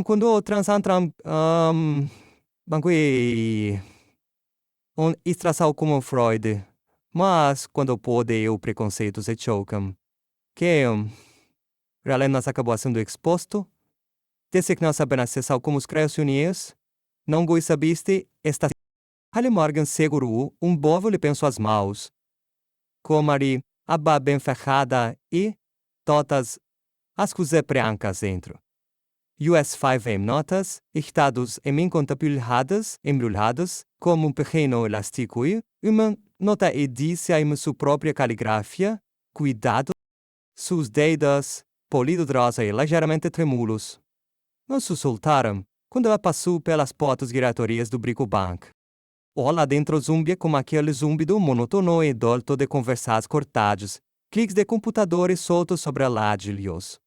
Quando transantram, banque um extração como Freud, mas quando pode o preconceito se chocam, que realmente nós acabou sendo exposto, desde que nós sabemos acessar como os criacionistas, não goi sabiste, esta Halle Morgan segurou bovo lhe pensou as mãos, como ali, a bem ferrada e todas as coisas brancas dentro. US 5M notas, estados embrulhadas, como pequeno elástico e uma nota edícia em sua própria caligrafia, cuidado, seus dedos, polido de rosa e ligeiramente tremulos. Não se soltaram quando ela passou pelas portas giratórias do Bricobank. Ou lá dentro zumbia como aquele zumbido monótono e dolto de conversas cortados, cliques de computadores soltos sobre ladrilhos.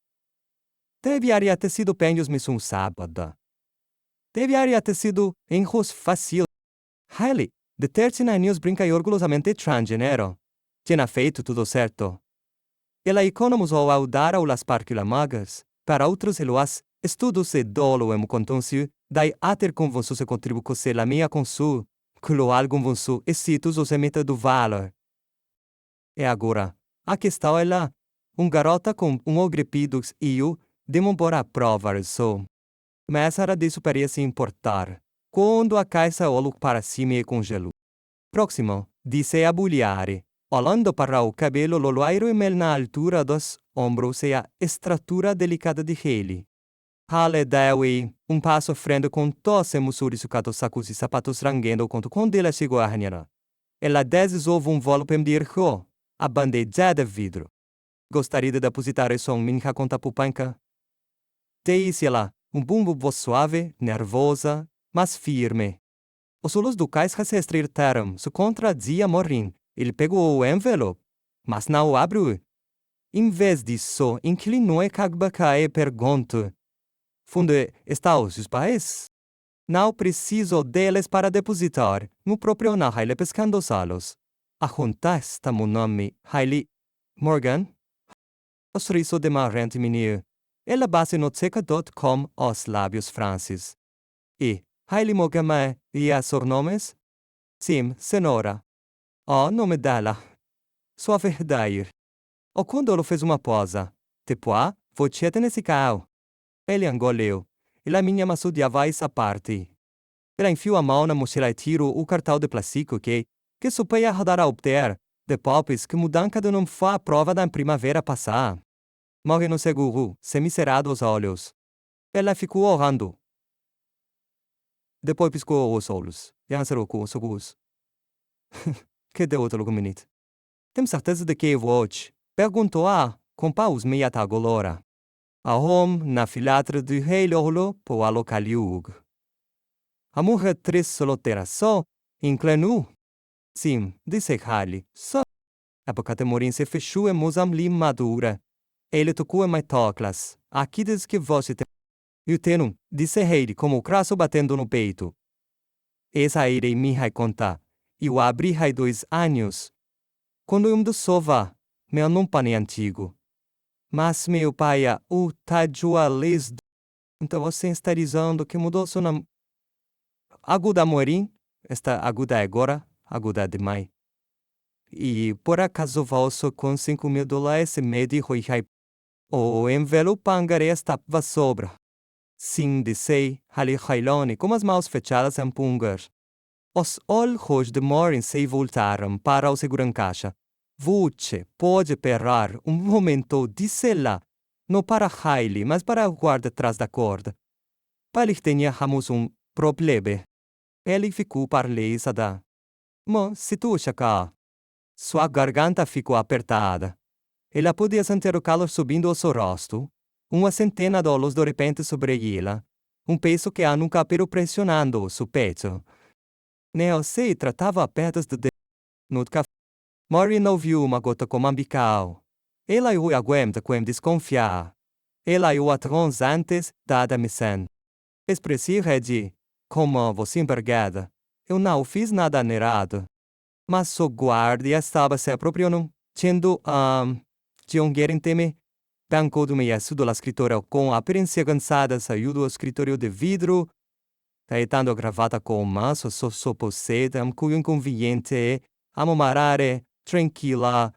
Deveria ter sido penhos-me um sábado. Deveria ter sido enros fácil. Hailey, de 39 anos brinca orgulhosamente transgênero. Tinha feito tudo certo. Ela economizou ao dar aulas particulamagas, para outros eloas, estudos de dolo e contoncio, dai ater convenções se contribuo se la minha consu, culo algum convenço e citos os emita do valor. E agora, aqui está ela, garota com ogrepidos e eu, demora provar isso. Mas era de superia se importar, quando a caixa olhou para cima e congelou. Próximo, disse a bulhare, olhando para o cabelo loiro e mel na altura dos ombros e a estrutura delicada de ele. Halle deu passo frente com tosse musuriçucados sacos e sapatos rangendo quando ela chegou a ranhar. Ela deslizou volo para me a bandeja de vidro. Gostaria de depositar isso em minha conta pupanca? Disse ela, bumbo voz suave, nervosa, mas firme. Os olhos do cais se estreitaram, se contradizia Morin. Ele pegou o envelope, mas não o abriu. Em vez disso, inclinou e cagbaca e perguntou: Funde está os pais? Não preciso deles para depositar, no próprio na Haile pescando salos. A junta está meu nome, Haile Morgan. O sorriso de marrente menino. Ela base no seca.com os lábios francis. E, Haile Morgan e a sornomes? Sim, senhora. O nome dela. Sua verdade. O quando ele fez uma pausa. Depois, você nesse carro. Ele engoliu. E a minha maçudiava essa parte. Ela enfiou a mão na mochila e tirou o cartão de plástico que supeia rodar a obter, depois que mudança de não foi a prova da primavera passada. Morre no seguro, semicerrado os olhos. Ela ficou orando. Depois piscou os olhos. E answerou com os olhos. Que deu outro minuto. Tem certeza de que é hoje? Perguntou com paus meia tagolora. A home na filatra do rei Lolo po a localiug. A mulher três solteira só, inclinou. Sim, disse Halle, só. A boca de Morin se fechou e mosam li madura. Ele tocou em mais toclas. Aqui diz que você tem. Eu tenho, disse Heidi como o crasso batendo no peito. Essa irei me contar. Eu abri há 2 anos. Quando eu me sova, meu nome é antigo. Mas meu pai o tajuales. Então você está dizendo que mudou seu nome. Aguda Morim, esta aguda agora, aguda demais. E por acaso valso com $5,000 e meio de o envelope pangaré estava sobra. Sim, disse, ali Hailone com as mãos fechadas em pungar. Os olhos de Morin se voltaram para o segurança. Você pode parar momento, disse ela. Não para Hailey, mas para o guarda atrás da corda. Para tínhamos problema. Ele ficou paralisada. Mas se tu cá. Sua garganta ficou apertada. Ela podia sentir o calor subindo ao seu rosto. Uma centena de olhos de repente sobre ela. Peso que a nunca pero pressionando o seu peito. Neo se tratava apenas de no café. Mori não viu uma gota como ambical. Ela o aguenta com desconfiar. Ela o atrons antes da missão. Expressiva de, como você embargada. Eu não fiz nada errado. Mas o guarda estava se apropriando, tendo, de um gerente-me. Banco do meio do escritório com a aparência cansada saiu do escritório de vidro, deitando a gravata com o maço sopposseta, cujo inconveniente é amomarare, tranquila.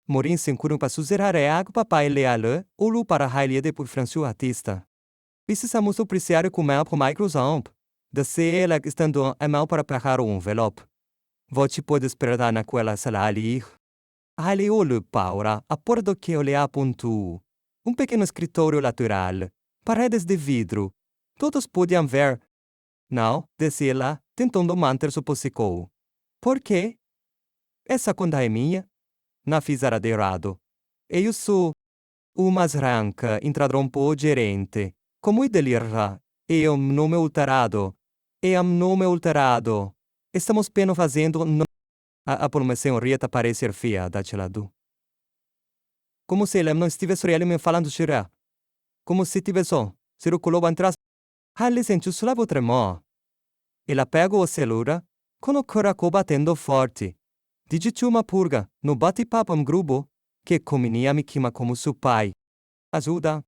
Morin sem curo para suserare água papai leale, olu para hailede por Francio artista. Precisamos apreciar com mel por Microsoft. Da ela estando a mão para pegar o envelope. Você pode esperar naquela sala ali. Ali olho para a porta que olha pontu. Pequeno escritório lateral. Paredes de vidro. Todos podiam ver. Não, disse ela, tentando manter-se possível. Por quê? Essa conta é minha? Não fiz nada de errado. Eu sou uma ranca, intradompo gerente. Como delira? É nome alterado. Nome alterado. Estamos apenas fazendo... A promessa rieta parecer feia, daquelado. Como se ele não estivesse realmente falando xerá. Como se tivesse circulou atrás. Ele sentiu suave tremor. Ela pegou o celular, com o coração batendo forte. Digitou uma purga, no bate-papo grupo, que comunica-me como seu pai. Ajuda.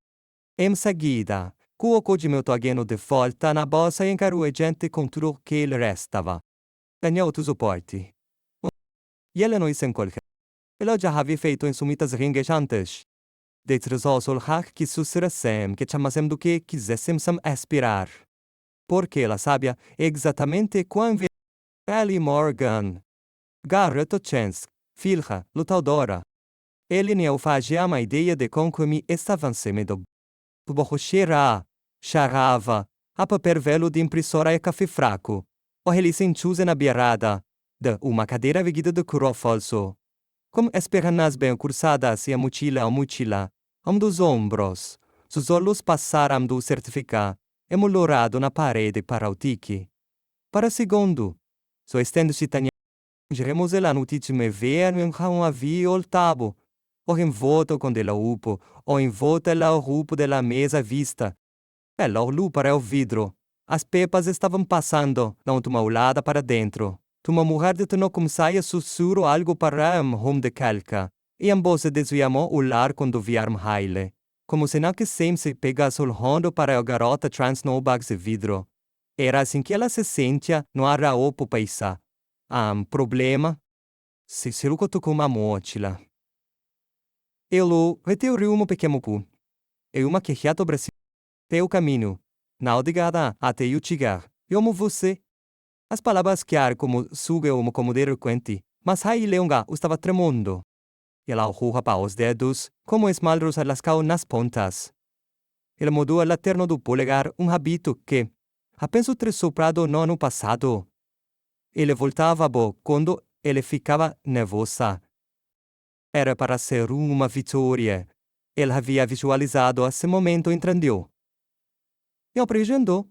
Em seguida, colocou de meu togueno de volta na bolsa e encarou a gente com tudo que ele restava. Ganhou o suporte. E ele não se encolheu. Ele já havia feito em sumitas ringues antes. Detrasou o hack que sucessem que chamassem do que quisessemos aspirar. Porque ela sabia exatamente quando Ellie Morgan, Garrett Chance, filha, lutadora. Ele não fazia uma ideia de como estavam sendo. Borrocheira, charava, a papel velo de impressora e café fraco. O ele sentiu na beirada de uma cadeira vestida de couro falso. Como as pernas bem cursadas e a mochila, dos ombros. Seus olhos passaram do certificado, emolorado na parede para o tique. Para segundo, só estende-se tanha. Geremos la notícia me ver em um avião o tabo. O envolto com dela upo, o envolto lá o rupo da mesa vista. Ela olhou para o vidro. As pepas estavam passando, não uma olhada para dentro. Uma mulher detonou como saia sussurro algo para home de calca. E ambos se desviamos olhar quando vieram haile. Como se não quisesse pegar o rondo para a garota trans no bags de vidro. Era assim que ela se sentia, não era o paisa. Problema? Se circo tocou uma mochila. Ele retirou um pequeno pu. E uma queixada brasil. Teu caminho. Não digada até eu chegar. Eu amo você. As palavras claras como suga ou como de repente, mas aí Leonga estava tremendo. Ela arroja para os dedos, como esmalros lascado nas pontas. Ele mudou a lanterna do polegar hábito que, apenas ter soprado no ano passado. Ele voltava quando ele ficava nervosa. Era para ser uma vitória. Ele havia visualizado esse momento entendeu. E apresentou.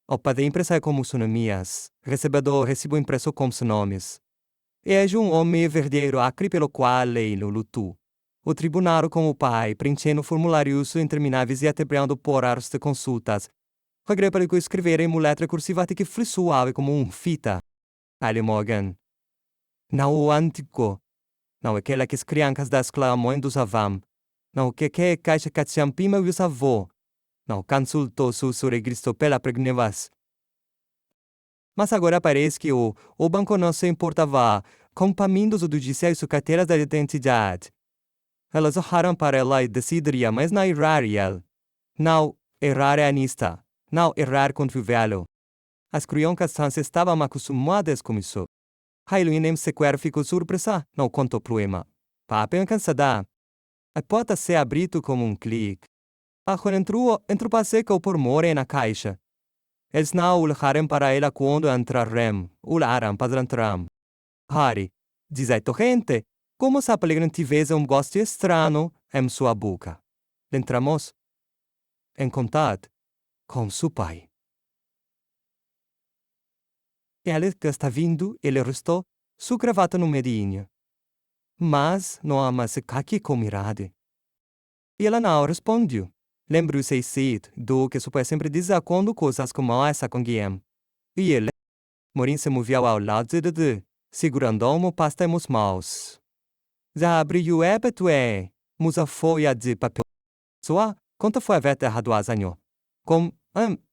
O padre impressa como sonomias, recebedor recibo impresso com seus nomes. É homem verdadeiro acre pelo qual ele lutou. O tribunal com o pai, preenchendo formulários intermináveis e atebrando por horas de consultas. Regre para escrever em uma letra cursiva que flutuava como fita. Ali Morgan. Não o antigo. Não aquela que as crianças das clamões usavam. Não que caixa que champima usavou. Não consultou seu registro pela pregnevas. Mas agora parece que o banco não se importava com pamindos do judiciário sua carteira da identidade. Elas olharam para ela e decidiram, mas não errar ele. Não errar é anista. Não errar contra-velo. As crianças estavam acostumadas com isso. Hailuin nem sequer ficou surpresa, não contou problema. Papai cansada. A porta se abriu como clique. Agora entrou passeio por mora na caixa. Eles não olharam para ela quando entraram, olharam para entrar. Harry, dizei gente, como se a Pellegrin tivesse gosto estranho em sua boca. Entramos em contato com seu pai. Ele que está vindo, ele restou, sua gravata no medinho. Mas não há mais que comirade. E ela não respondeu. Lembrou-se do que seu pai sempre dizia quando coisas como essa com Guillaume. E ele, Morin se moveu ao lado de segurando uma pasta em mãos. Já abriu o ébito musa folha de papel. Sua, quanto foi a veta errado azanho? Com,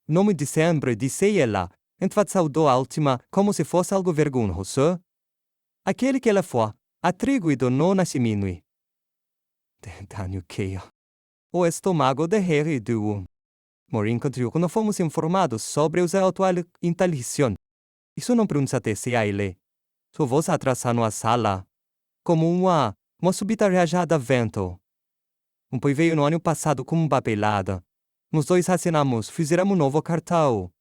nome de sempre, disse ela, enfatizou a última como se fosse algo vergonhoso. Aquele que ela foi, atribuído não nasciminui. Tenho que. O estômago de Harry do. Morin contribuiu quando fomos informados sobre a atual inteligência. Isso não pergunta-se a ele. Sua voz atrasando a sala, como uma súbita rajada de vento. Poi veio no ano passado como papelada. Nós dois assinamos, fizemos novo cartão.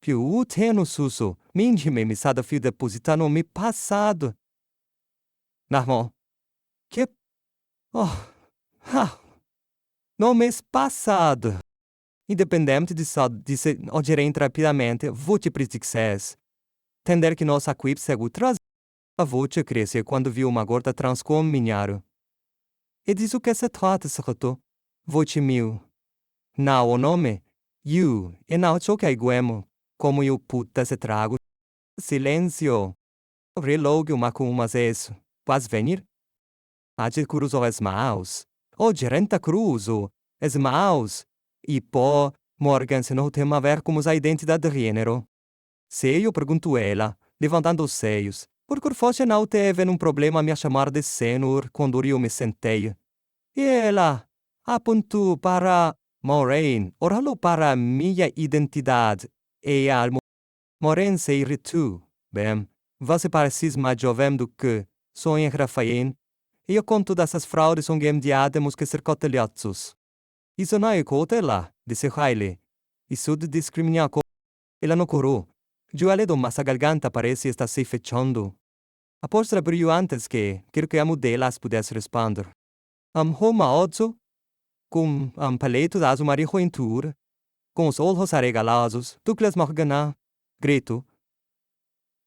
Più o teno susso, mindime me sada fio depositar no mês passado. Narmon. Que? No mês passado. Independente de só disse oggerente rapidamente, voce pretixes. Tender que nossa equipe segue traz. A voce cresce quando viu uma gorda transcominhar. E diz o que se trata, certo? Voce mil. Não o nome. You. E não ciò che aiguemo. Como eu puta se trago. Silêncio. Relógio mas isso. Vas venir? Age cruzo es maus. O gerenta cruzo. Es maus. E pô, Morgan se não tem a ver com a identidade de gênero. Se eu pergunto ela, levantando os seios, por que fosse não teve um problema a me chamar de senhor quando eu me sentei. E ela apontou para Maureen, oralo para minha identidade, e a Maureen se irritou. Bem, você parece mais jovem do que sonha Rafael, e eu conto dessas fraudes onde temos que ser cotelhados. Isso não é coisa lá, disse Riley. Isso de discriminar ela não corou. Joelho massa garganta parece estar se fechando. Após abriu antes que a modelas pudesse responder. Homa odzo, com paleto da Azumari Juventur, com os olhos arregalados, Douglas Morgana, grito.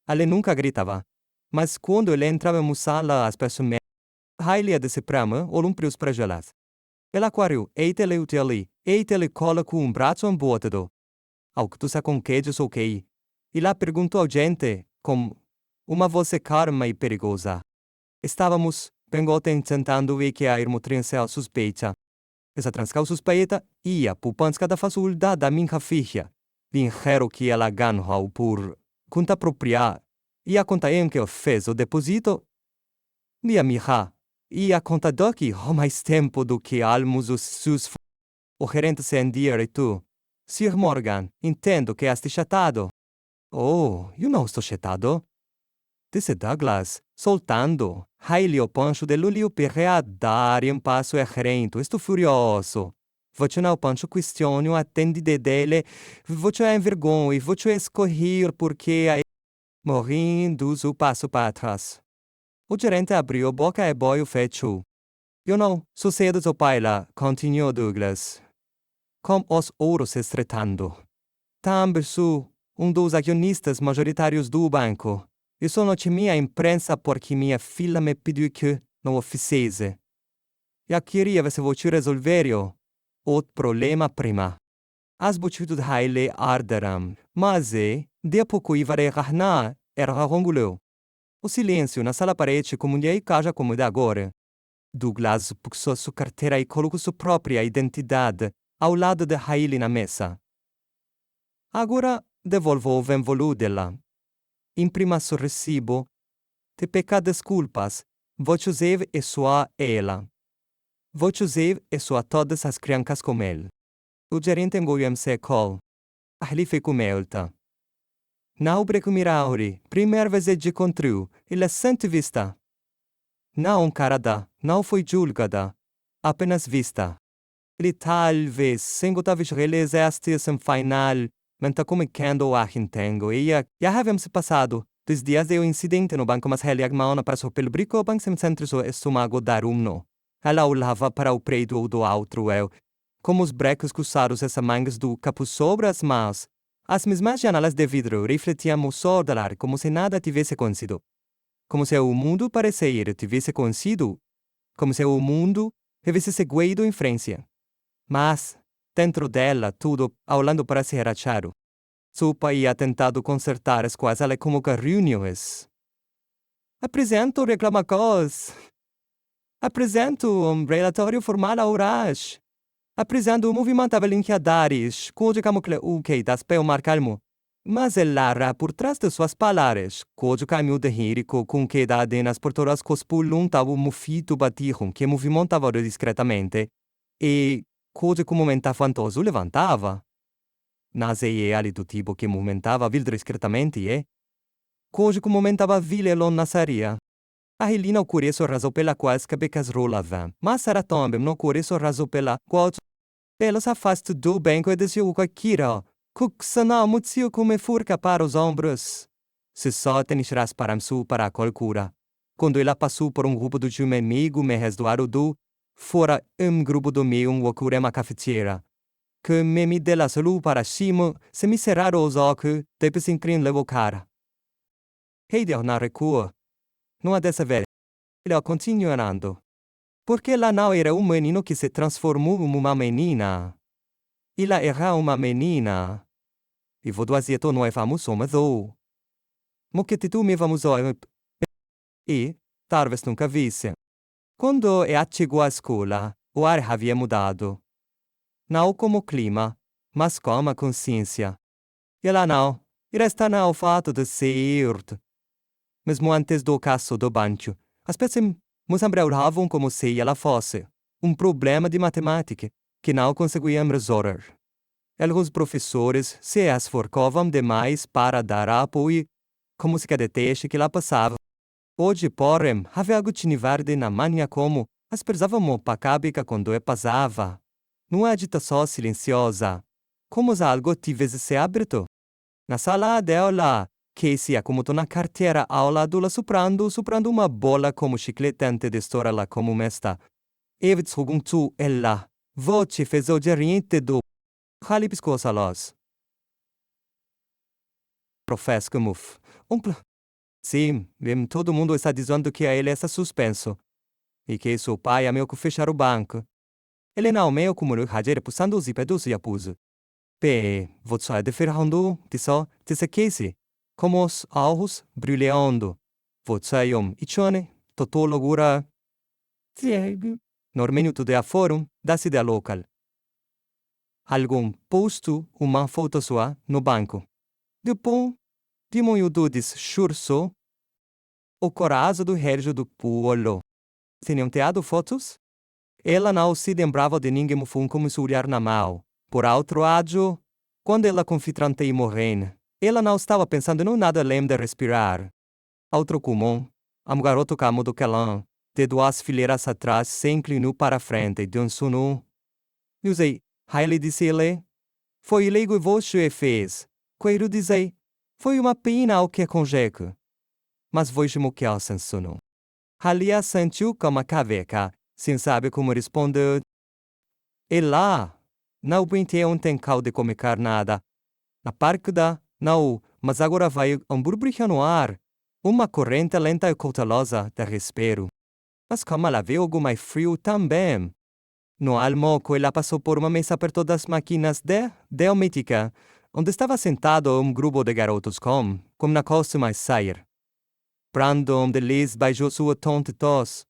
Ele nunca gritava, mas quando ele entrava em sala, as pessoas Riley de Suprema olham para gelas. Ela aquário, eite-lhe o ali, eite-lhe cola com braço embotado. Ao que tu sa com queijos ok. E lá perguntou ao gente, com uma voz calma e perigosa. Estávamos, tentando ver que a irmotrinha suspeita. Essa transcal suspeita ia pupanska da faculdade da minha filha. Dinheiro que ela ganhou por conta própria. E a conta em que eu fez o depósito. Minha mirra. E a conta daqui mais tempo do que almos os seus. O gerente se endireitou. Sir Morgan, entendo que estou chatado. Oh, eu não estou chatado. Disse Douglas, soltando. Riley o pancho de Lulio per dar em passo a gerente. Estou furioso. Você não pancho questione attendide dele. Você é envergonha e você escorrer porque a morrendo o passo para trás. O gerente abriu a boca e boio fechou. Eu não, sucedo o pai lá, continuou Douglas. Com os ouros estreitando. Também sou dos acionistas majoritários do banco. Eu só não tinha imprensa porque minha filha me pediu que não o fizesse. Eu queria ver se você resolver o problema prima. As botidas de Haile arderam, mas de pouco ia regarnar, era rongulou. O silêncio na sala parede como ninguém casa como de agora. Douglas puxou sua carteira e colocou sua própria identidade ao lado de Haile na mesa. Agora devolvo o envolu dela. Imprima seu recibo. Te peca desculpas. Você e sua ela. Você e sua todas as crianças com ele. O gerente engoiu se col. Ali foi com melta. Não precumirauri. Primeira vez de contru. Ele sente vista. Não carada. Não foi julgada. Apenas vista. Ele talvez, sem talvez realizaste sem final, menta como quando a tengo. E já havíamos passado 2 dias de incidente no banco, mas ele agmaona passou pelo brico o banco sem centro seu estômago dar no. Ela olhava para o preto do outro eu, como os brecos cruzados essa mangas do capo sobre as mãos. As mesmas janelas de vidro refletiam o sol do lar como se nada tivesse acontecido. Como se o mundo parecia tivesse acontecido. Como se o mundo tivesse seguido em frente. Mas, dentro dela, tudo, olhando para se rachado. Seu pai ia tentado consertar as coisas como que reuniões. Apresento reclamações. Apresento relatório formal ao RAS. Apresento o movimento avaliadares, código o que das peu marcalmo. Mas ela por trás de suas palavras, código caminho de hírico com que dá adenas por todas cospulum tava mufito batirrum que movimentava discretamente, e código momenta fantoso levantava. Nase ali do tipo que movimentava vil discretamente e código momentava vile lon nasaria. A Helena o cureço razão pela qual becas rolava, mas será também no cureço razão pela qual ela se afasta do banco e desceu com a Kira. Kuksana mutsio come furca para os ombros. Se só tenisras para msu para a colcura. Quando ela passou por grupo do jume amigo me resdoaro do, fora grupo do meu wakure cafetiera. Que me dela salu para cima, se me cerraram os olhos, depois incrin levo cara. Heider na recua. Não há dessa vez. Ele continua andando. Porque lá não era menino que se transformou em uma menina. Ela era uma menina. E vou dizer que não é famoso, mas o. Mo que tu me vamos ao. E, talvez nunca visse. Quando chegou à escola, o ar havia mudado. Não como o clima, mas como a consciência. E lá não, resta não o fato de ser. Mesmo antes do caso do banco, as pessoas me sembravam como se ela fosse problema de matemática que não conseguiam resolver. Alguns professores se esforçavam demais para dar apoio, como se cada teste que lá passava. Hoje, porém, havia algo verde na manhã como aspersávamos pacabica quando passava. Numa agitação silenciosa, como se algo tivesse se aberto. Na sala de aula, Casey acomodou na carteira ao lado lá soprando uma bola como chicletante de história lá como mesta. Evits ruguntu ela, voce fez o gerente do Hali piscoça los. Professor Muff. Sim, todo mundo está dizendo que ele está suspenso. E que seu pai é meio que fechar o banco. Ele não meio como o hajer pusando os ipedos e apuso. Você é de ferrando, disse Casey. Como os olhos brilhando. Você é ichone, totolo gura. No minuto de fórum da cidade local. Algum posto uma foto sua no banco. Depois, diminuiu diz churso, o corazo do Régio do Puolo. Tinham teado fotos? Ela não se lembrava de ninguém mufum como se olhar na mão. Por outro lado, quando ela confitante e morrendo, ela não estava pensando em nada além de respirar. Outro comum, garoto camo do calão, de duas fileiras atrás se inclinou para a frente de sono. Usei, Haile disse ele. Foi ele que você fez. Quero dizer, foi uma pena o que conjeco. Mas você me quer sem sono. Halia sentiu como a caveca, sem saber como responder. E lá, não aguentei ontem de comer nada. Na parque não, mas agora vai burburinho no ar. Uma corrente lenta e cautelosa de respiro. Mas como ela veio algo mais frio também. No almoço, ela passou por uma mesa perto das máquinas de Delmítica, onde estava sentado grupo de garotos como na costa mais sair. Brandon de Liz beijou sua tonta tos.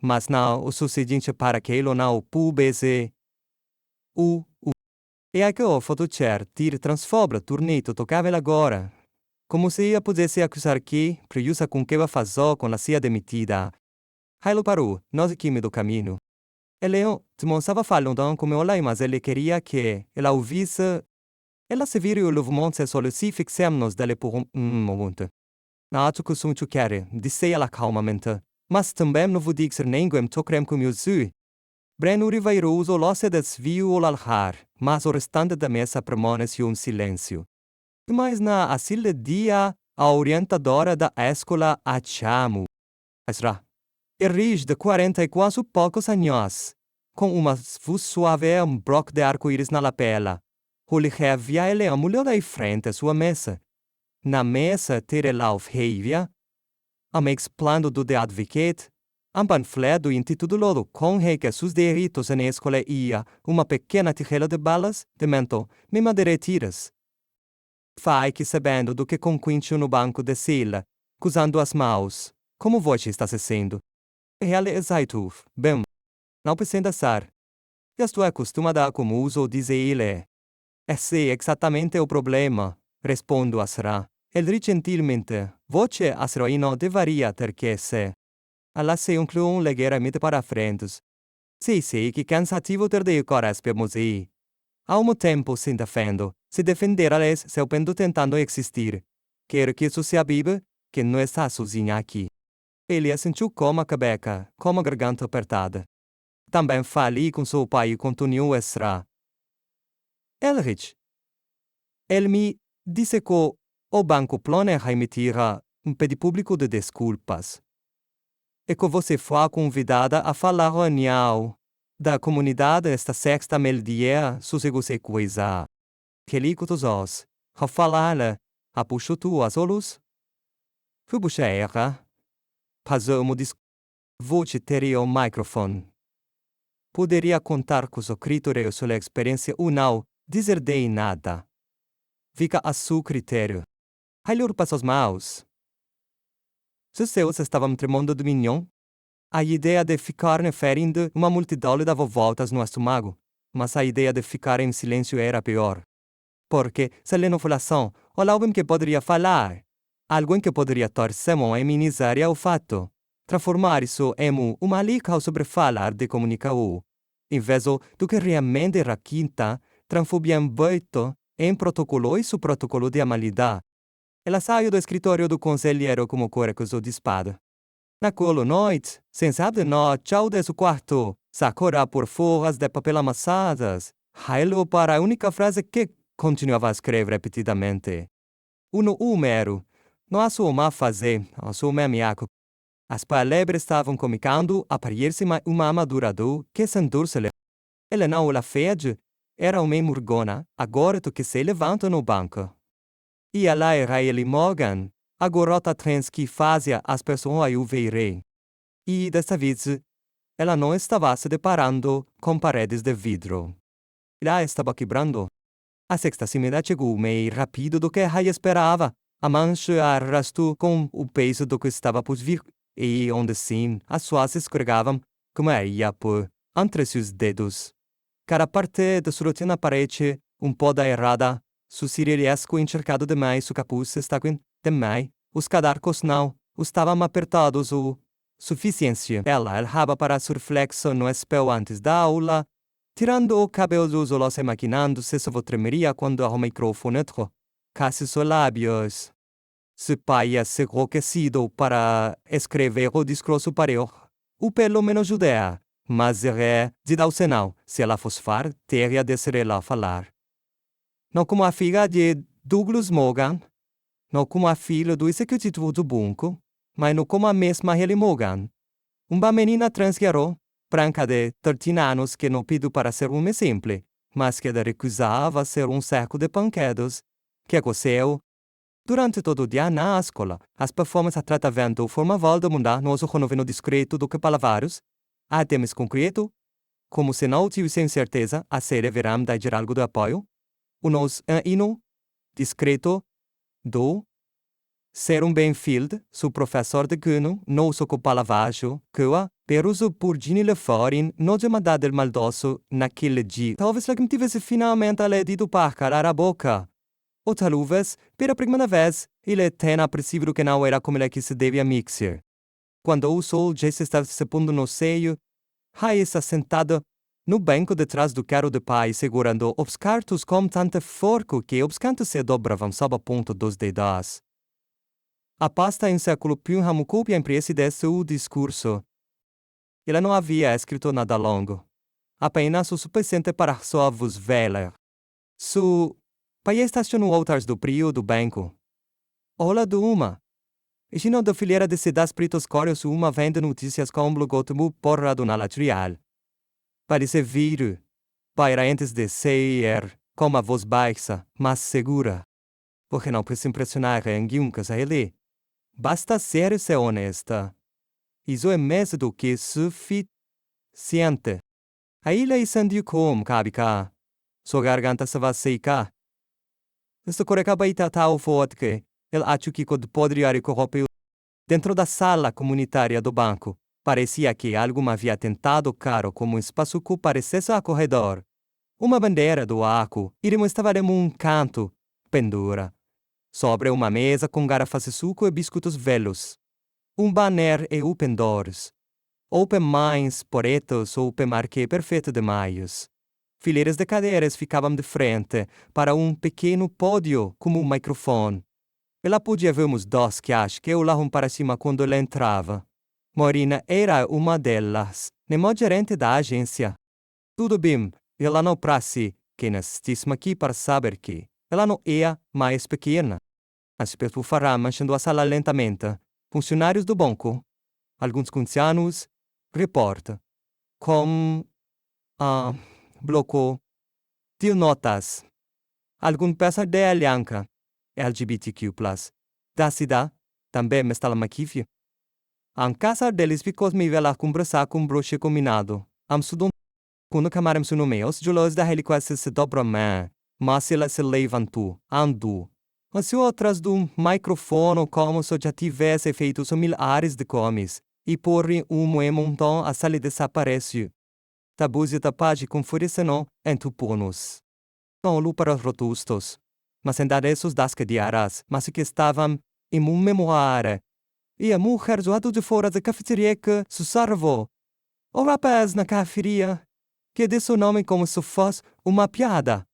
Mas não o suficiente para que ele não pudesse. E aí que o fotocer tira transfobra turnito tocava ele agora. Como se ia pudesse acusar que, priusa com que vai fazer com a sia demitida. Hailo parou, nós aqui do caminho. Ele demonstrava falando como olhai, mas ele queria que ela ouvisse. Ela se vira o movimento se solo se fixemos dele por momento. Na ato que sunchu quer, disse ela calmamente. Mas também não vou dizer ninguém tocarem com meu zu. Breno Riveiroso lo se desviou ao alhar, mas o restante da mesa permaneceu em silêncio. Mas na asile dia, a orientadora da escola a chamo. Esra. Erige de 44 poucos anos, com uma voz suave e bloco de arco-íris na lapela. O havia ele a mulher em frente à sua mesa. Na mesa tere lauf heivia, am explando do The Advocate, panfleto intitulado Com que sus direitos na escola ia uma pequena tigela de balas, de mento, mima de retiras. Fai que sabendo do que conquincho no banco de sila, usando as mãos, como você está se sendo. Realizei-tu. Bem, não precisa ser. Já estou acostumada com o uso, diz ele. Esse é exatamente o problema, respondo a Sarah. Ele gentilmente, voce a Sarah deveria ter que ser. Ela se incluiu ligeiramente para frente. Sei que cansativo ter de correr per musei. Ao mesmo tempo se defenderá-les seu pendo tentando existir. Quero que isso se abibe, que não está sozinha aqui. Ele sentiu como a cabeça, como a garganta apertada. Também falei com seu pai e continuou a Sarah. Elrich. Ele me disse que o banco planeja emitir pedido público de desculpas. E que você foi convidada a falar reunião da comunidade esta sexta meio-dia sossego-se coisa. Que líquidos os, a falar, a puxo tu as olhos? Fui bucheira. Passamos voce teria o microfone. Poderia contar com o critério sobre a experiência ou não, dizer de nada. Fica a seu critério. Olhar para os maus. Se seus estavam tremendo de mignon, a ideia de ficar ferindo uma multidão lhe dava voltas no estômago, mas a ideia de ficar em silêncio era pior. Porque, se ele não falasse, ou alguém que poderia falar, alguém que poderia torcer e minimizar o fato, transformar isso em uma liga sobre falar de comunicação, em vez do que realmente era quinta, transformar beito em protocolo e su protocolo de amalidade. Ela saiu do escritório do conselheiro como correcusou de espada. Naquela noite, sem saber nada, tchau de seu quarto, sacou por folhas de papel amassadas, railou para a única frase que continuava a escrever repetidamente. O número, não há só uma fazer, a sua memiaco. As palavras estavam comunicando a parecer uma armadura que sentou-se-lhe. Ele não la fede, era uma murgona, agora tu que se levanta no banco. E ela era ele Morgan, a garota trans que fazia as pessoas o verem. E desta vez, ela não estava se deparando com paredes de vidro. Ela estava quebrando. A sexta cimida chegou mais rápido do que ela esperava. A mancha arrastou com o peso do que estava por vir, e onde sim, as suas escorregavam, como ia por entre seus dedos. Cada parte da sua rotina parece pouco errada. Su siriesco encharcado demais, su capuz estava demais, os cadarcos não, estavam apertados o suficiência. Ela errava para seu reflexo no espelho antes da aula, tirando o cabelo dos olhos e maquinando-se se tremeria quando o microfone entrou. Casi seus lábios. Seu pai se enrouquecido para escrever o discurso superior. O pelo menos judea, mas era de dar o sinal, se ela fosse far, teria de ser ela a falar. Não como a filha de Douglas Morgan, não como a filha do executivo do banco, mas não como a mesma Haley Morgan. Uma menina transguerou, branca de 13 anos que não pediu para ser uma simples, mas que recusava ser um cerco de panquedos, que aconteceu. Durante todo o dia na escola, as performances tratavam de forma de mudar nosso renoveno discreto do que palavras, a temas concreto, como se não tivessem certeza a série verão dar algo de apoio. Unos hino discreto do ser Benfield, su professor de Gano, não só com palavraggio, que per uso por Gini Leforin, não de mandar del maldoso naquele dia. Talvez ele tivesse finalmente dito para calar a boca. Ou talvez, pela primeira vez, ele tenha percebido que não era como ele que se devia mixer. Quando o sol já se estava se pondo no seio, Rai está sentada no banco detrás do carro de pai, segurando os cartos com tanta força que os cantos se dobravam sob a ponta dos dedos. A pasta em século uma cópia impressa de seu discurso. Ele não havia escrito nada longo, apenas o suficiente para só vos ver. Su pai estacionou atrás do prio do banco. Olá do uma. E se não da fileira de sedas pretos córios uma vende notícias com um logotipo porrado na lateral. Parece vir, para antes de sair, com uma voz baixa, mas segura. Porque não precisa impressionar ninguém que se ele. Basta ser honesta. Isso é mais do que suficiente. Aí ele sentiu como cabe cá. Sua garganta se vai secar. Esta correca está tão forte que ele acha que poderia corromper dentro da sala comunitária do banco. Parecia que algo me havia tentado caro como um espaço que parecesse acorredor. Uma bandeira do arco, irmão estava em um canto, pendura, sobre uma mesa com garrafas de suco e biscoitos velhos. Um banner e open doors. Open minds, poetas, open marquê perfeito de maios. Fileiras de cadeiras ficavam de frente para um pequeno pódio como um microfone. E lá podíamos dois que acho que olhavam para cima quando ela entrava. Morina era uma delas, nem gerente da agência. Tudo bem, ela não parece que nascesse aqui para saber que ela não é mais pequena. As pessoas farão manchando a sala lentamente. Funcionários do banco, alguns ancianos, repórter, com bloco de notas, algum peça de aliança, LGBTQ+, da cidade, também me está aqui. Am casa deles ficou me vela conversar com broche combinado. Am sudon quando camaram su nomeos, julos da heliquase se dobra mas ela se levantou, andou. Mas eu atrás do microfone como se já tivesse feito milhares de comes, e por um montão a sala desapareceu. Tabuzia tapage com fúria não, entuponos. Não olhou para os rotostos, mas endereços das cadeiras, mas que estavam em um memória. E a mulher do lado de fora da cafeteria que sussurrou. O rapaz na cafeteria, que disse o nome como se fosse uma piada.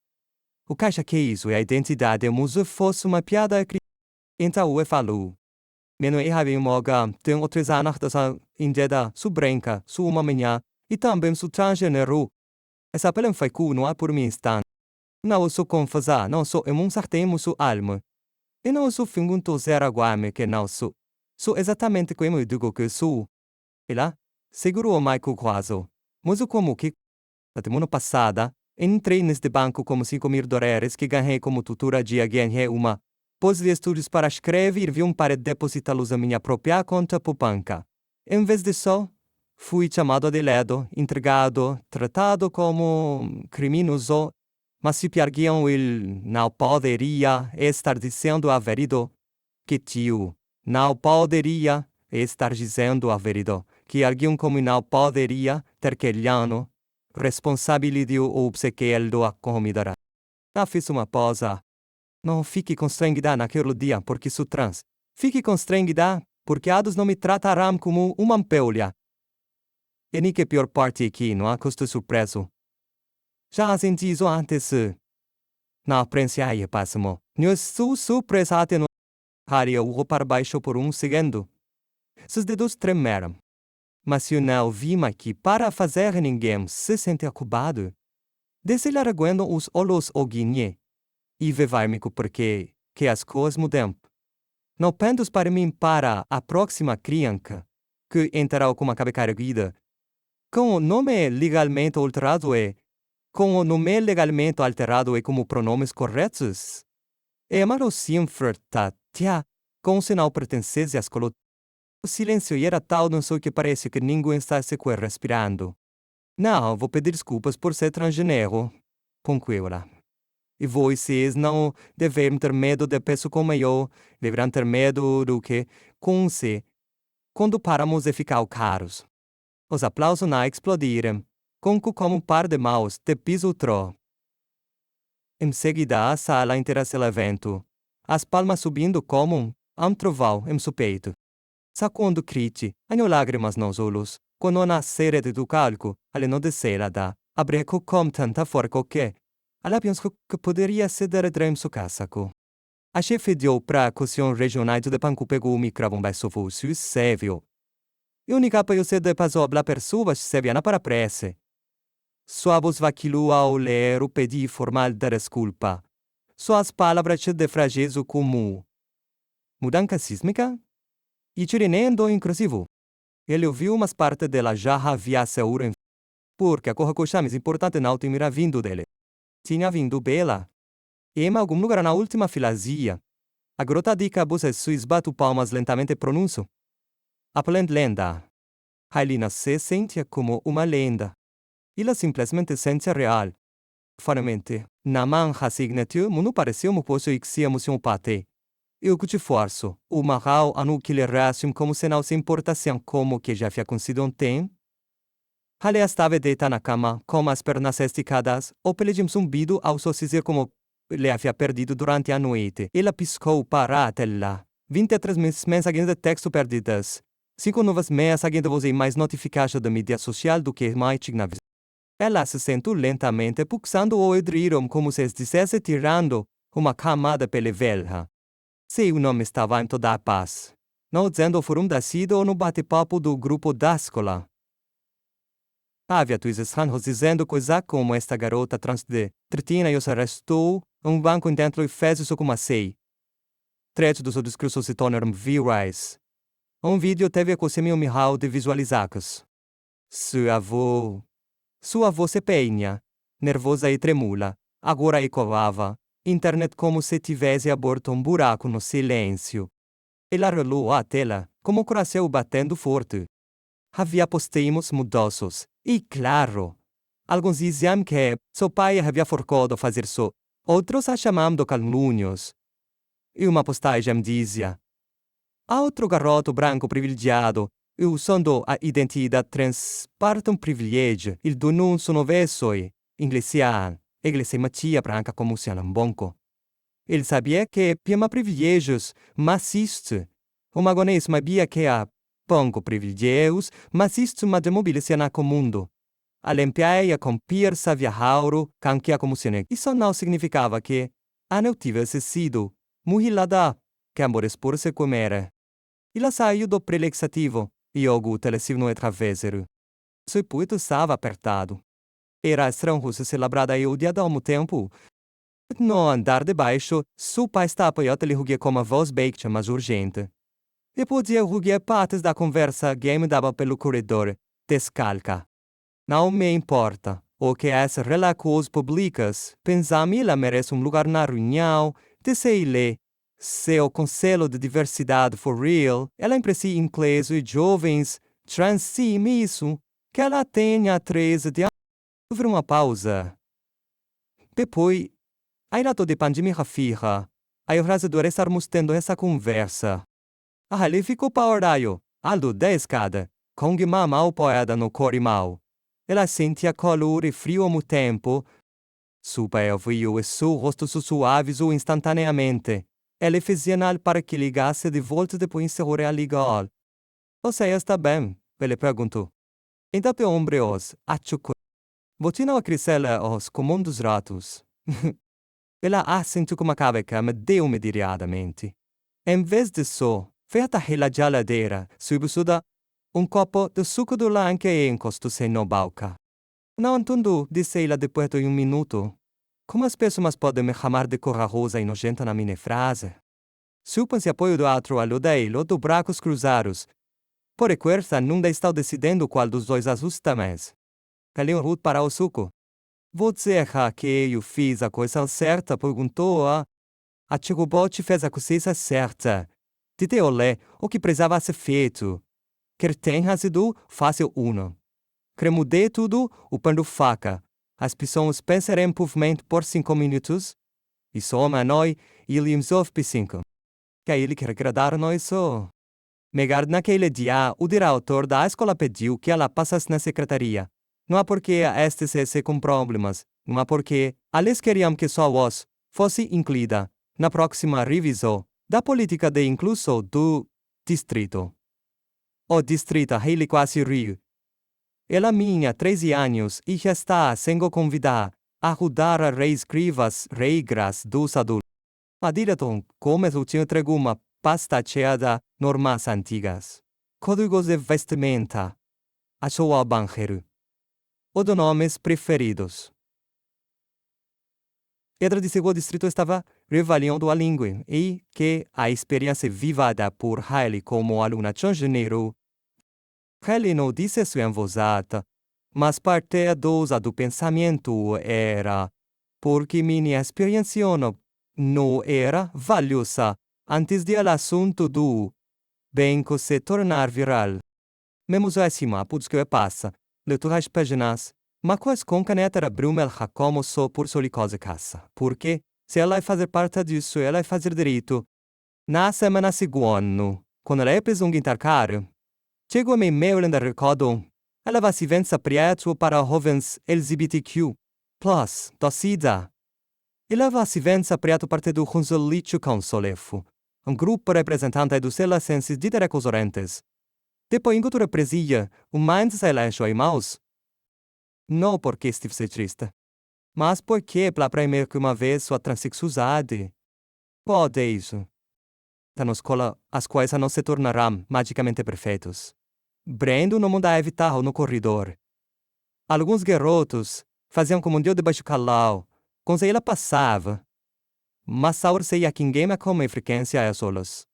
O caixa que isso é a identidade como se fosse uma piada. Então ele falou. Menos eu havia moga, tem outros anos dessa indeda, su branca, su uma manhã, e também su transgênero. Essa pelem foi cu não há por mim instante. Não sou confusar, não sou em certemo su alma. E não sou fingunto zero aguame que não sou. Sou exatamente como eu digo que sou. E lá, seguro o Michael quase. Mas como que, na semana passada, entrei neste banco como $5.000 que ganhei como tutora de ganhei uma pós de estudos para escrever e um para depositá-los a minha própria conta poupança. Em vez disso, fui chamado de lado, entregado, tratado como criminoso, mas se perguiam ele não poderia estar dizendo a verdade, que tio não poderia estar dizendo a verdade, que alguém como não poderia ter quelhano responsabilidade ou obsequiar a comida. Não fiz uma pausa. Não fique constrangida naquele dia porque sou trans. Fique constrangida porque ados não me tratarão como uma ampelha. E nem que pior parte aqui não há custo surpreso. Já senti isso antes. Não apreciei passamo. Não sou surpresa até no Haria o para baixo por um segundo. Seus dedos tremeram. Mas eu não vi aqui para fazer ninguém se sentir culpado. Deslarguando os olhos ao guinhe. E vevar-me porque que as coisas mudam. Não pendes para mim para a próxima criança, que entrará com uma cabeça erguida, com o nome legalmente alterado e como pronomes corretos. E amaro sempre tia, com se não pertencesse à escola. O silêncio era tal não sei que parece que ninguém está sequer respirando. Não, vou pedir desculpas por ser transgênero. Concluíra. E vocês não devem ter medo de pessoas como eu, deverão ter medo do que, com se, quando paramos de ficar caros. Os aplausos não explodiram, como um par de mãos de piso tró. Em seguida a sala inteira se levantou, as palmas subindo como um trovão em seu peito. Sacando crite, hanno lágrimas nos olhos, quando na sede do calco, alle não descera da, abreco com tanta força que, ela pensou que poderia ceder drem su casaco. A chefe deu para a Comissão Regional de Banco pegou o microfone sobre o sévio. E única para eu ceder passou a pessoa seviana para a prece. Sua voz vacilou ao ler o pedido formal de desculpa. Suas palavras de fragezo como mudança sísmica? E tirinendo inclusivo. Ele ouviu umas partes dela já havia seguro porque a coisa mais importante não tinha vindo dele. Tinha vindo bela. E em algum lugar na última filazia. A grota dica busa suas batu palmas lentamente pronuncio. Apelando lenda. Hailina se sentia como uma lenda. Ela simplesmente sentia real. Faramente, na manha signature, não pareceu-me posso que seamos um pate. Eu que te forço, o marral anu que lhe racium como se não se importasse como que já havia acontecido ontem. Hale estava deita na cama, com as pernas esticadas, o pele de um zumbido ao sossizir como le havia perdido durante a noite. Ela piscou para a tela. 23 mensagens de texto perdidas. 5 novas mensagens de voz e mais notificações da mídia social do que mais tinha visto. Ela se sentou lentamente, puxando o edredom como se estivesse tirando uma camada pele velha. Seu nome estava em toda a paz. Não dizendo foram nascido ou no bate-papo do grupo da escola. Havia dois estranhos dizendo coisas como esta garota trans de 13 anos arrestou um banco dentro e fez isso como assim. Trechos do seu discurso se tornaram virais. Vídeo teve acontecimento miral de visualizados. Sua avó se penha, nervosa e tremula, agora ecoava. Internet como se tivesse aberto um buraco no silêncio. Ela rolou a tela, como o coração batendo forte. Havia posteiros mudosos, e claro, alguns diziam que seu pai havia forcado fazer isso, outros a chamando calúnios. E uma postagem dizia: outro garoto branco privilegiado, e usando a identidade trans para um privilégio, il denuncio no verso e inglesian, iglesia matia branca como se um bonco. Ele sabia que pima privilégios, mas isto, o magonês sabia que há pouco privilégios, mas isto uma demobilização no mundo. A lempiaia com pierça viajauro, canquia como se ne. Isso não significava que a não tivesse sido muhilada, que amor expor-se comere. Ela saiu do prelexativo, e o telesivo atravessero. Seu puito estava apertado. Era estranho se celebrada e odiada ao mesmo tempo. No andar de baixo, seu pai está apoiado e rugia com uma voz baixa, mas urgente. E podia rugiar partes da conversa que me dava pelo corredor, descalca. Não me importa, o que as relações públicas, pensam ela merece um lugar na reunião, disse ele. Se o Conselho de Diversidade for real, ela empresta inglês e jovens, transime isso, que ela tenha 13 de houve uma pausa. Depois, aí lá de pandemia fica, aí o razedor estarmos tendo essa conversa. Ali ficou pauraio, aldo da escada, com uma mão poeda no corrimão. Ela sentia calor e frio ao mesmo tempo. Seu pai ouviu e seu rosto suavizou instantaneamente. Ela fez sinal para que ligasse de volta depois encerrou a ligar. Você está bem? Ele perguntou. Então o homem os achucou. Você não acrescela os comuns ratos. Ela assentiu com uma cabeça, me deu imediatamente. Em vez disso, feita a geladeira, subsuda copo de suco de lanche e encostou-se na boca. Não entendo, disse ela depois de minuto. Como as pessoas podem me chamar de corajosa e nojenta na minha frase? Supan se apoio do outro aludei-lo do bracos cruzados. Por querça, não está decidindo qual dos dois assusta mais. Calhou Ruth para o suco. Você acha que eu fiz a coisa certa? Perguntou a. A Chicobote fez a coisa certa. Dite olé, o que precisava ser feito. Quer tenha sido fácil uno. Cremudei tudo, upando faca. As pessoas pensarem puramente por 5 minutos. E soma a nós, e ele por 5. Que ele quer agradar nós só. Megar naquele dia, o diretor da escola pediu que ela passasse na secretaria. Não é porque a STCC com problemas, não é porque eles queriam que sua voz fosse incluída na próxima revisão da política de inclusão do distrito. O distrito ele quase riu. Ela minha 13 anos e já está sendo convidada a ajudar a reescrever as regras dos adultos. A direção começou a entregar uma pasta cheia de normas antigas. Códigos de vestimenta. Achou ao banheiro. O de nomes preferidos. Ela disse que o distrito estava reavaliando a língua e que a experiência vivada por Hailey como aluna transgênero. Hailey não disse isso em voz alta, mas parte do pensamento era porque minha experiência não era valiosa antes do assunto do bem que se tornar viral. Mesmo assim, pode que passa, leituras páginas, mas quase com caneta brumelha como só por solicosa caça. Porque, se ela fazer parte disso, ela fazer direito. Na semana seguinte, quando ela precisou intercar, chegou a me e-mail da recado. Ela vai se vencer preto para jovens LGBTQ+, torcida. Ela vai se vencer preto parte do Conselho Consolefu, grupo representante dos celacenses de Terecosorentes. Depois enquanto represia, o Mainz se elege em maus. Não porque estive triste, mas porque pela primeira vez sua transexualidade. Pode isso. Na escola, as coisas não se tornarão magicamente perfeitos. Brendo não manda evitar no corredor. Alguns garotos faziam como um deus de baixo calão, quando ela passava. Mas agora sei que ninguém com frequência a solos.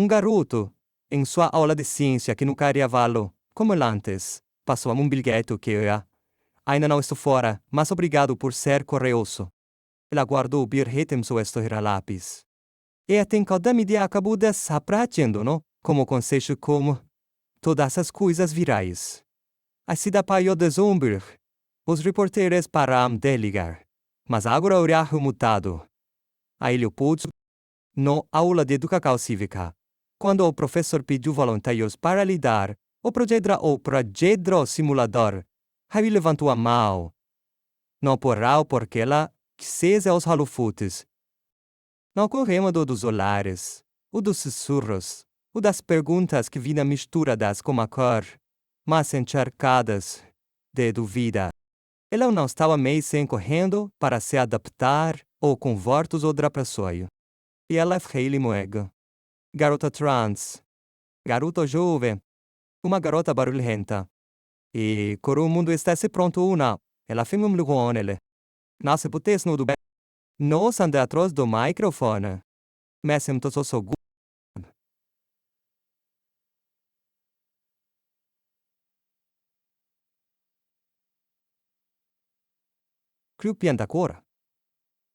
Garoto, em sua aula de ciência que nunca iria valo, como antes, passou um bilhete que eu ainda não estou fora, mas obrigado por ser curioso. Ela guardou o bilhete em seu lápis. E tem cada mídia acabou desaparecendo, não? Como conselho como todas as coisas virais. Assim da paio de Zomberg, os repórteres param de ligar. Mas agora o horário mudado. Aí ele pôde, na aula de educação cívica, quando o professor pediu voluntários para lidar, o projeto simulador, aí levantou a mão. Não porá porque ela quis os halofutes. Não corremos dos olhares, o dos sussurros, o das perguntas que vinham misturadas com a cor, mas encharcadas de dúvida. Ela não estava meio sem correndo para se adaptar ou com vortos outra pessoa. E ela foi moega. Garota trans. Garota jovem. Uma garota barulhenta. E, quando o mundo estivesse pronto, ela foi um lugar nele. Não se pudesse no do bem. Nós andamos atrás do microfone. Mas sempre sou seguro. Clupienta cora.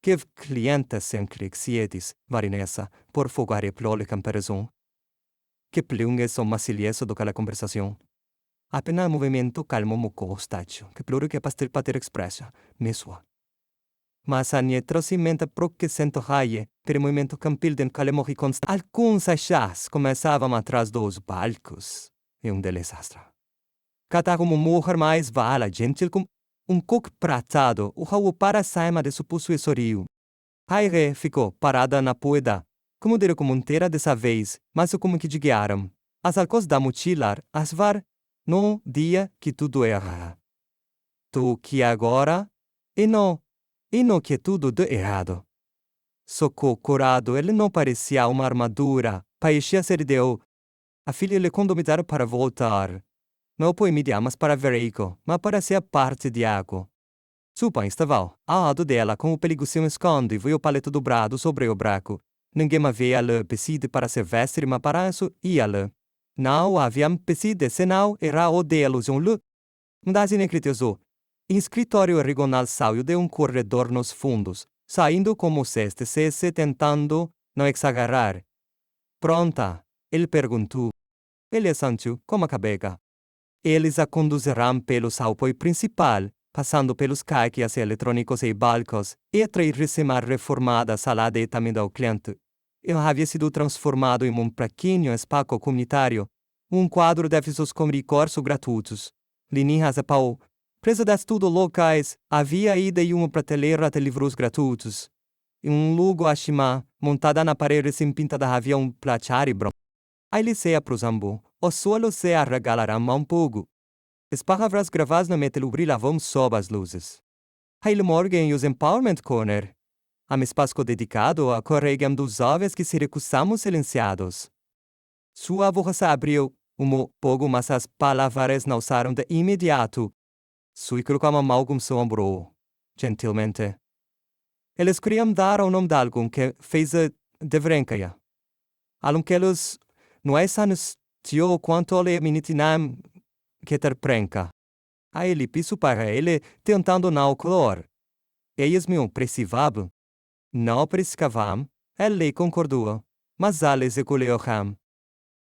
Que clientes sempre exietis, varinessa, por fogare plole comparação. Que plungue são macilieso do cala conversação. Apenas movimento calmo mo costácio, que pluro que pastel pater expressa, mesua. Mas a nietrocimenta pro que sento raie, per movimento campil den calemorri constante. Alguns achas começavam atrás dos palcos. E desastre. Cada como morrer mais vala, gentil como coque pratado, o rau para saima de supusso sorio. Haire ficou parada na poeda, como dera como inteira dessa vez, mas como que diguearam. As alcos da mochilar, as var, no dia que tudo erra. Tu que agora, e no que tudo de errado. Socorro curado, ele não parecia uma armadura, parecia ser deu. A filha lhe condomitar para voltar. Não foi mediamas para verico, mas para ser parte de algo. Seu pai estava ao lado dela com o perigo se esconde e o paleto dobrado sobre o braço. Ninguém havia lhe pedido para se vestir, mas para isso ia-lhe. Não haviam pedido, senão era o deles lhe. Daí necritizou. Em escritório regional saiu de corredor nos fundos, saindo como se estivesse tentando não exagerar. Pronta? Ele perguntou. Ele assentiu como a cabeça. Eles a conduzirão pelo apoio principal, passando pelos caixas eletrônicos e balcões, e recém reformada sala de atendimento ao cliente. Eu havia sido transformado em um pequeno espaço comunitário, quadro de avisos com recursos gratuitos. Linhas a pau, presa de estudo locais, havia ainda uma prateleira de livros gratuitos. Logo acima, montada na parede sem pintada havia placar e branco. Aí ele se aproximou. O solo se arregalará um pouco. As palavras gravadas na metal brilhavam sob as luzes. Haile Morgan e os Empowerment Corner. Um espaço dedicado a corregiam dos jovens que se recusamos silenciados. Sua voz abriu, pouco, mas as palavras não saíram de imediato. Sui colocava Malcolm sombro. Gentilmente. Eles queriam dar o nome de algum que fez de brancaia. Algum que eles não é sanos tio quanto le minitinam que ter prenca. Aí ele piso para ele, tentando não clor. Eles me precisavam. Não precisavam, ele concordou, mas eles escolheram.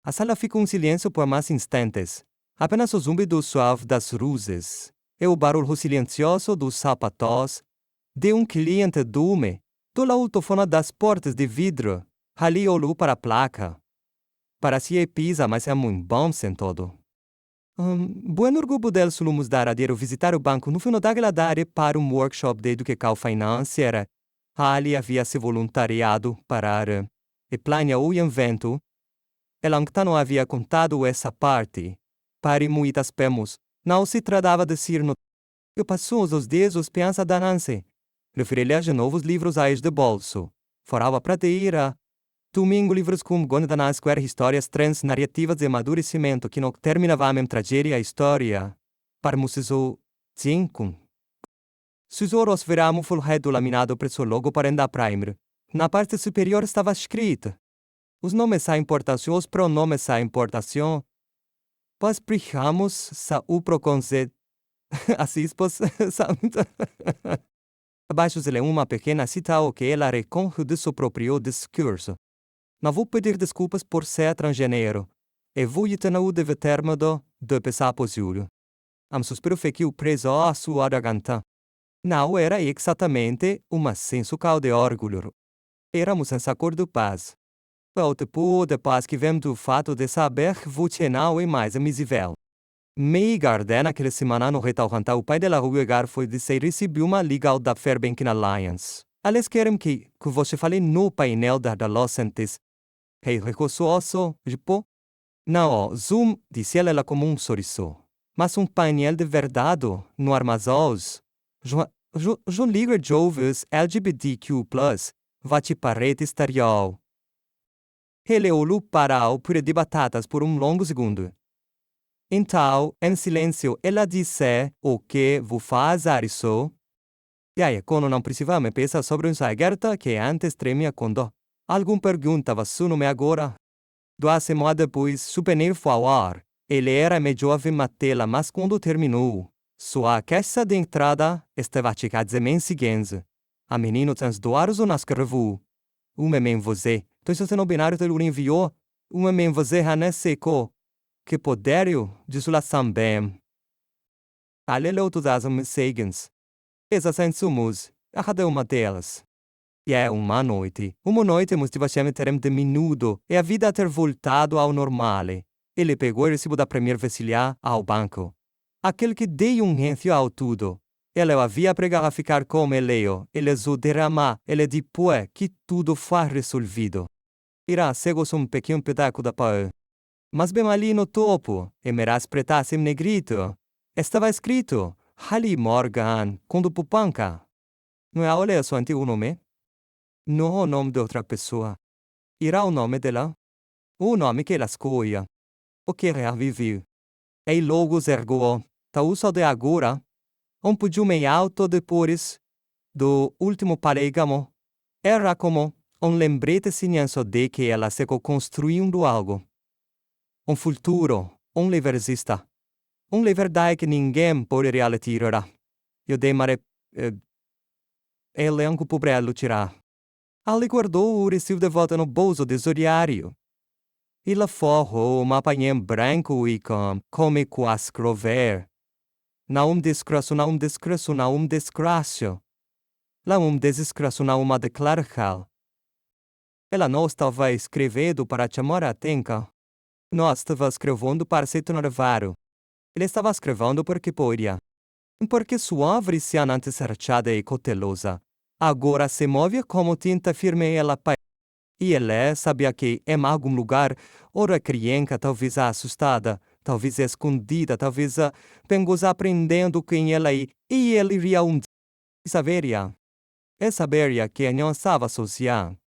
A sala ficou em silêncio por mais instantes. Apenas o zumbido suave das luzes, e o barulho silencioso dos sapatos, de cliente dorme, do alto fone das portas de vidro, Ali olhou para a placa. Parecia pisa, mas é muito bom sem todo. Bueno orgulho del sulumos dar a visitar o banco no final daquela dare para um workshop de educação financeira. Ali havia se voluntariado para e planeou o evento. Ela não havia contado essa parte. Para muitas pemos, não se tratava de ser no. Eu passou os dias os pensa da Nancy. Referir novos livros a de bolso. Forava prateira. Domingo livros como Gondana Square histórias transnarrativas de amadurecimento que não terminavam em tragédia a história. Para musiso 5. Sus oros veramo folheto laminado presso logo para da primer. Na parte superior estava escrito. Os nomes a importação, os pronomes a importação. Pois prihamos sa u proconzet. Assim, pois, Abaixo se lê uma pequena cita o que ela reconhe de seu próprio discurso. Não vou pedir desculpas por ser estrangeiro. E vou o deve termado de pensar posível. Am suspiro fequiu preso a sua garganta. Não era exatamente uma sensual de orgulho. Éramos em acordo de paz. O tipo de paz que vem do fato de saber que você não é mais amigável. Mei Garden aquela semana no restaurante o pai dela Ruegar foi dizer recebeu uma ligação da Fairbank Alliance. Eles querem que você fale no painel da docentes. Hey, recososo, tipo? Não, Zoom, disse ela como um sorriso. Mas painel de verdade, no armazós. Jo liga jovens LGBTQ+, vate parede exterior. Ele olhou para o purê de batatas por longo segundo. Então, em silêncio, ela disse, o que vou fazer isso? E aí, quando não precisava me pensar sobre zaguerta que antes tremia quando alguém perguntava seu nome agora. 2 semanas depois, supenir foi ao ar. Ele era meio jovem matela, mas quando terminou, sua caixa de entrada estava cheia de mensagens. A menino transdoaros ou nascreveu. Uma men você, se no binário te enviou, uma men você seco. Que poderio de sua bem. Alelo todas as mensagens. Essas sumos, a cada uma delas. E é uma noite motivamente terem diminuído e a vida ter voltado ao normale. Ele pegou o recibo da primeira vesilha ao banco. Aquele que deu rencio ao tudo. Ele havia pregado a ficar com ele o derramar, ele depois que tudo foi resolvido. Irá cegos pequeno pedaço da pau. Mas bem ali no topo, e merás pretasse em negrito, estava escrito, Hallie Morgan, quando pupanca. Não é olha seu antigo nome? Não o nome de outra pessoa. Irá o nome dela? O nome que ela escolha. O que ela viveu. E logo ergou, ta uso de agora, pouco meio alto depois do último paregamo. Era como lembrete sinhanço de que ela se construindo algo. Futuro, livresista. Liberdade que ninguém pode realizar. Eu demare... Ele é pobre lutirá. Ali guardou o recibo de volta no bolso tesouriário. E lá fora uma panha branco e come a escrever. Não desgraço. Lá desgraço não uma declaração. Ela não estava escrevendo para chamar a atenção. Não estava escrevendo para se tornar varo. Ele estava escrevendo porque podia. Porque sua avaricia antes rachada e cautelosa. Agora se move como tinta firme ela pai. E ele sabia que em algum lugar, ora criança talvez assustada, talvez escondida, talvez pengosa aprendendo quem ela é, e ele iria saberia. E saberia que não estava sozinha.